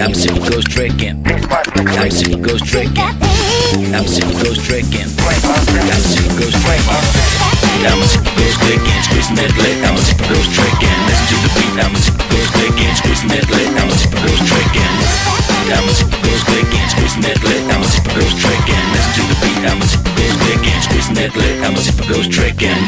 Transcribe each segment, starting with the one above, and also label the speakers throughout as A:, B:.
A: I'm super ghost tricking. I'm super ghost tricking. I'm super ghost tricking. I'm super ghost tricking. I'm a super ghost clicking, squeezing that leg. I'm a super ghost tricking. Listen to the beat. I'm a super ghost clicking, squeezing that leg. I'm a super ghost tricking. I'm a super ghost clicking, squeezing that leg. I'm a super ghost tricking. Listen to the beat. I'm a super ghost clicking, squeezing that leg. I'm a super ghost tricking.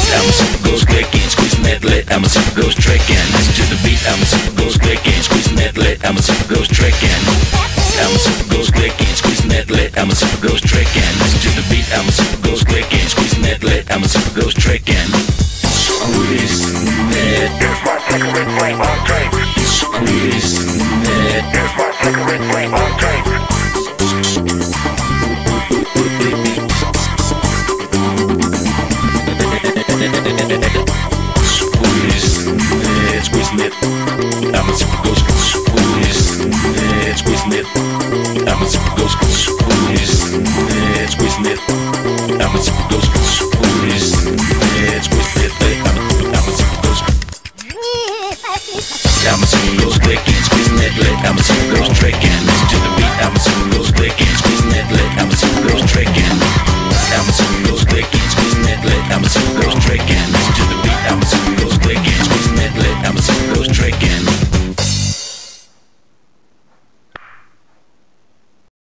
A: I'm a super ghost clicking, squeezing that leg. I'm a super ghost tricking. Listen to the beat. I'm a super ghost clicking, squeezing that leg. I'm a super ghost tricking. I'm a super ghost clicking, squeezing that leg. I'm a super ghost tricking. Listen to the beat. I'm a super ghost clicking, squeezing that leg. I'm a super ghost tricking. Squeeze that. Here's my cigarette flame on tape. Squeeze that. Here's my cigarette flame on tape. Squeezing it, I'm a super ghost. Squeezing it, squeezing it, I'm a super ghost. Squeezing it, squeezing it, I'm a super ghost. Squeezing it, squeezing it, I'm a super ghost. I'm a super ghost clicking, squeezing that leg. I'm a super ghost tricking. Listen to the beat. I'm a super ghost clicking, squeezing that leg. I'm a super ghost tricking. I'm a super